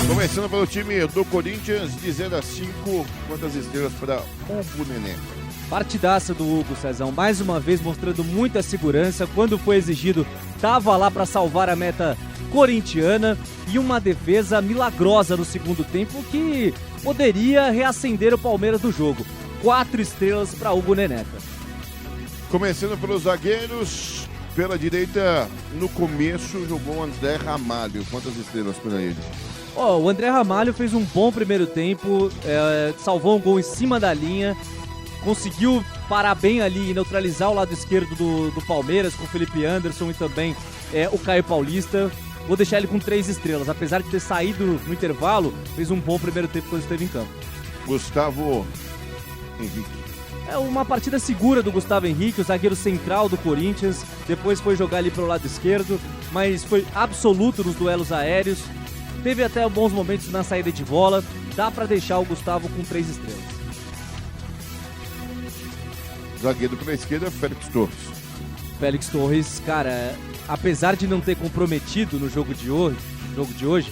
Começando pelo time do Corinthians, de 0 a 5, quantas estrelas para Hugo Neneca? Partidaça do Hugo, Cezão, mais uma vez mostrando muita segurança, quando foi exigido, estava lá para salvar a meta corintiana e uma defesa milagrosa no segundo tempo que poderia reacender o Palmeiras do jogo. 4 estrelas para Hugo Neneca. Começando pelos zagueiros, pela direita, no começo jogou o André Ramalho, quantas estrelas para ele? O André Ramalho fez um bom primeiro tempo, salvou um gol em cima da linha, conseguiu parar bem ali e neutralizar o lado esquerdo do Palmeiras com o Felipe Anderson e também o Caio Paulista. Vou deixar ele com 3 estrelas, apesar de ter saído no intervalo, fez um bom primeiro tempo quando esteve em campo. Gustavo Henrique. É uma partida segura do Gustavo Henrique, o zagueiro central do Corinthians, depois foi jogar ali pro lado esquerdo, mas foi absoluto nos duelos aéreos. Teve até bons momentos na saída de bola. Dá pra deixar o Gustavo com 3 estrelas. Zagueiro pela esquerda, Félix Torres. Félix Torres, cara, apesar de não ter comprometido no jogo de hoje,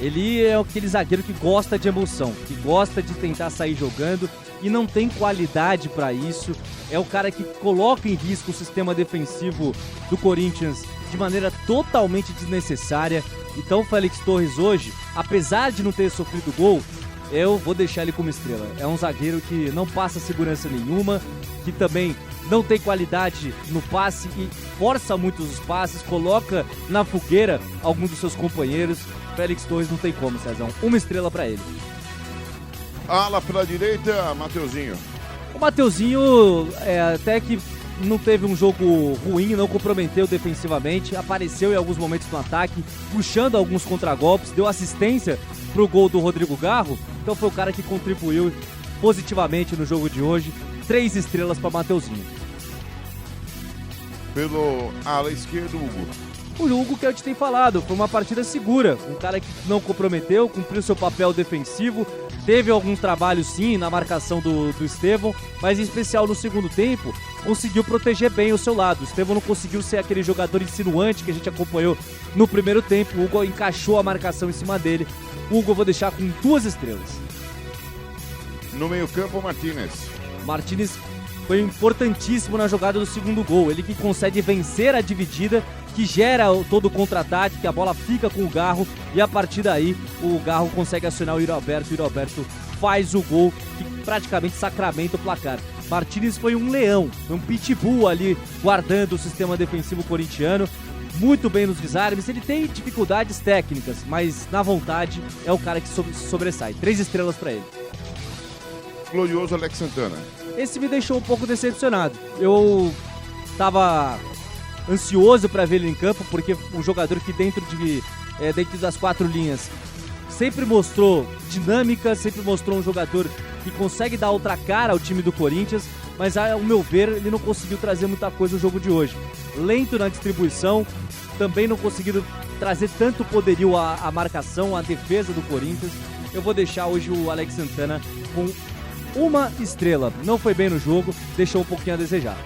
ele é aquele zagueiro que gosta de emoção, que gosta de tentar sair jogando e não tem qualidade pra isso. É o cara que coloca em risco o sistema defensivo do Corinthians de maneira totalmente desnecessária. Então o Félix Torres hoje, apesar de não ter sofrido gol, eu vou deixar ele como estrela. É um zagueiro que não passa segurança nenhuma, que também não tem qualidade no passe e força muito os passes, coloca na fogueira alguns dos seus companheiros. Félix Torres não tem como, Cezão. 1 estrela pra ele. Ala pela direita, Mateuzinho. O Mateuzinho até que não teve um jogo ruim, não comprometeu defensivamente, apareceu em alguns momentos no ataque, puxando alguns contragolpes, deu assistência pro gol do Rodrigo Garro, então foi o cara que contribuiu positivamente no jogo de hoje. 3 estrelas para Mateuzinho. Pelo ala esquerdo, Hugo. O Hugo que eu te tenho falado, foi uma partida segura, um cara que não comprometeu, cumpriu seu papel defensivo, teve alguns trabalhos sim na marcação do Estevão, mas em especial no segundo tempo, conseguiu proteger bem o seu lado. O Estevão não conseguiu ser aquele jogador insinuante que a gente acompanhou no primeiro tempo, o Hugo encaixou a marcação em cima dele. O Hugo eu vou deixar com 2 estrelas. No meio-campo, Martínez foi importantíssimo na jogada do segundo gol, ele que consegue vencer a dividida, que gera todo o contra-ataque, que a bola fica com o Garro e a partir daí o Garro consegue acionar o Yuri Alberto faz o gol que praticamente sacramenta o placar. Martínez foi um leão, foi um pitbull ali guardando o sistema defensivo corintiano, muito bem nos desarmes, ele tem dificuldades técnicas, mas na vontade é o cara que sobressai. 3 estrelas para ele. Glorioso Alex Santana. Esse me deixou um pouco decepcionado. Eu tava ansioso para ver ele em campo, porque um jogador que dentro das 4 linhas sempre mostrou dinâmica, sempre mostrou um jogador que consegue dar outra cara ao time do Corinthians, mas ao meu ver ele não conseguiu trazer muita coisa no jogo de hoje. Lento na distribuição, também não conseguiu trazer tanto poderio à marcação, à defesa do Corinthians. Eu vou deixar hoje o Alex Santana com 1 estrela. Não foi bem no jogo, deixou um pouquinho a desejar.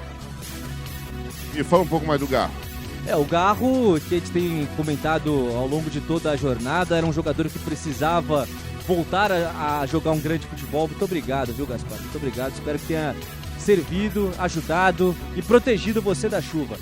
E fala um pouco mais do Garro. O Garro, que a gente tem comentado ao longo de toda a jornada, era um jogador que precisava voltar a jogar um grande futebol. Muito obrigado, viu, Gaspar? Muito obrigado. Espero que tenha servido, ajudado e protegido você da chuva.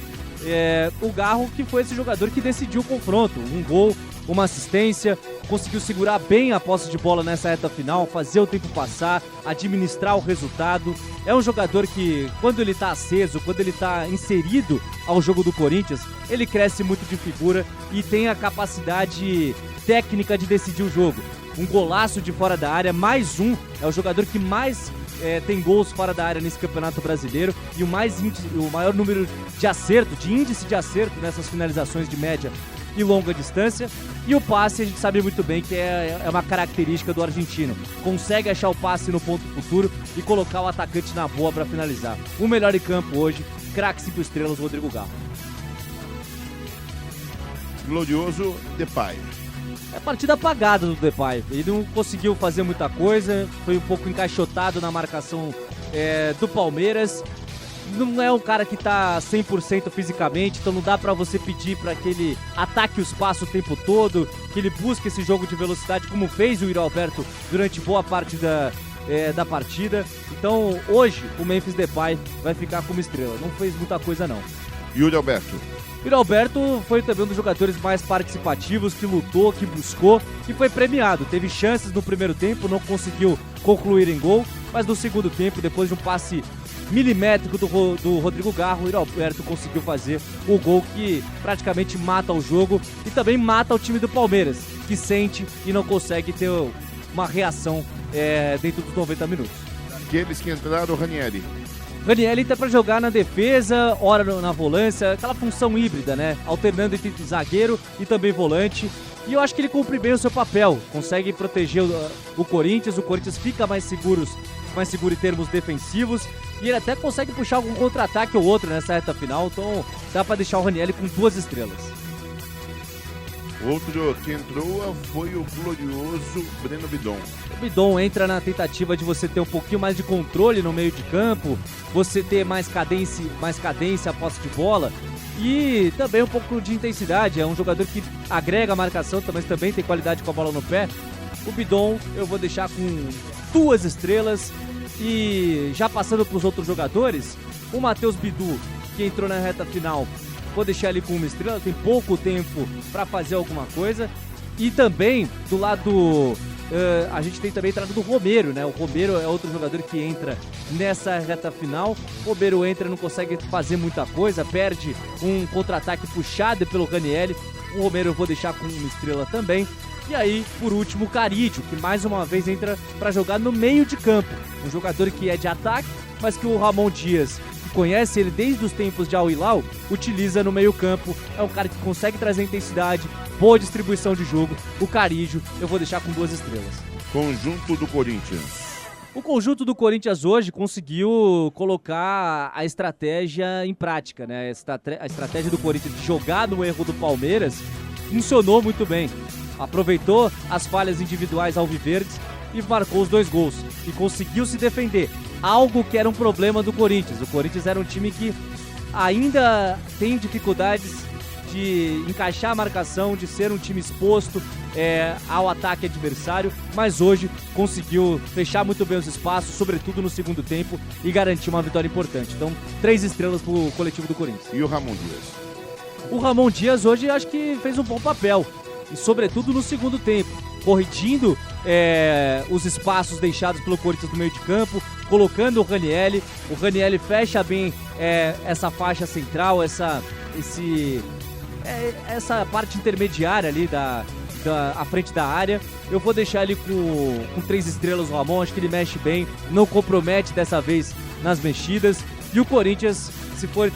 O Garro que foi esse jogador que decidiu o confronto. Um gol, uma assistência, conseguiu segurar bem a posse de bola nessa reta final, fazer o tempo passar, administrar o resultado. É um jogador que, quando ele tá aceso, quando ele tá inserido ao jogo do Corinthians, ele cresce muito de figura e tem a capacidade técnica de decidir o jogo. Um golaço de fora da área, mais um, é o jogador que mais tem gols fora da área nesse Campeonato Brasileiro e o maior número de acerto, de índice de acerto nessas finalizações de média e longa distância. E o passe a gente sabe muito bem que é uma característica do argentino. Consegue achar o passe no ponto futuro e colocar o atacante na boa para finalizar. O melhor em campo hoje, craque 5 estrelas, Rodrigo Garro. Glorioso Depay. É partida apagada do Depay. Ele não conseguiu fazer muita coisa, foi um pouco encaixotado na marcação do Palmeiras. não é um cara que tá 100% fisicamente, então não dá pra você pedir pra que ele ataque o espaço o tempo todo, que ele busque esse jogo de velocidade, como fez o Yuri Alberto durante boa parte da partida. Então, hoje, o Memphis Depay vai ficar como estrela. Não fez muita coisa, não. Yuri Alberto. Yuri Alberto foi também um dos jogadores mais participativos, que lutou, que buscou e foi premiado. Teve chances no primeiro tempo, não conseguiu concluir em gol, mas no segundo tempo, depois de um passe milimétrico do Rodrigo Garro, o Yuri Alberto conseguiu fazer o gol que praticamente mata o jogo e também mata o time do Palmeiras, que sente e não consegue ter uma reação dentro dos 90 minutos. Aqueles que entraram, o Ranieri. Ranieri tá pra jogar na defesa, ora na volância, aquela função híbrida, né? Alternando entre zagueiro e também volante. E eu acho que ele cumpre bem o seu papel, consegue proteger o Corinthians fica mais seguro em termos defensivos, e ele até consegue puxar algum contra-ataque ou outro nessa reta final, então dá pra deixar o Ranieri com 2 estrelas. Outro que entrou foi o glorioso Breno Bidon. O Bidon entra na tentativa de você ter um pouquinho mais de controle no meio de campo, você ter mais cadência a posse de bola e também um pouco de intensidade. É um jogador que agrega a marcação, mas também tem qualidade com a bola no pé. O Bidon eu vou deixar com 2 estrelas. E já passando para os outros jogadores, o Matheus Bidu, que entrou na reta final, vou deixar ele com 1 estrela, tem pouco tempo para fazer alguma coisa. E também, do lado, a gente tem também a entrada do Romero, né? O Romero é outro jogador que entra nessa reta final. O Romero entra, não consegue fazer muita coisa, perde um contra-ataque puxado pelo Ranieri. O Romero eu vou deixar com 1 estrela também. E aí, por último, o Carídio, que mais uma vez entra para jogar no meio de campo. Um jogador que é de ataque, mas que o Ramon Dias, que conhece ele desde os tempos de Al Hilal, utiliza no meio campo. É um cara que consegue trazer intensidade, boa distribuição de jogo. O Carídio eu vou deixar com 2 estrelas. Conjunto do Corinthians. O conjunto do Corinthians hoje conseguiu colocar a estratégia em prática, né? A estratégia do Corinthians de jogar no erro do Palmeiras funcionou muito bem. Aproveitou as falhas individuais alviverdes e marcou os 2 gols. E conseguiu se defender. Algo que era um problema do Corinthians. O Corinthians era um time que ainda tem dificuldades de encaixar a marcação, de ser um time exposto ao ataque adversário. Mas hoje conseguiu fechar muito bem os espaços, sobretudo no segundo tempo, e garantir uma vitória importante. Então, 3 estrelas pro coletivo do Corinthians. E o Ramon Dias? O Ramon Dias hoje acho que fez um bom papel. E sobretudo no segundo tempo, corrigindo os espaços deixados pelo Corinthians no meio de campo, colocando o Ranieri. O Ranieri fecha bem essa faixa central, essa parte intermediária ali à frente da área. Eu vou deixar ele com 3 estrelas, o Ramon. Acho que ele mexe bem, não compromete dessa vez nas mexidas. E o Corinthians, se for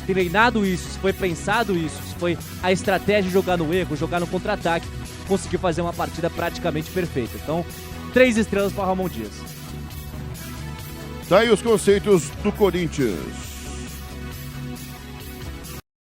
treinado isso, se foi pensado isso, se foi a estratégia de jogar no erro, jogar no contra-ataque, conseguiu fazer uma partida praticamente perfeita. Então, 3 estrelas para Ramon Dias. Tá aí os conceitos do Corinthians.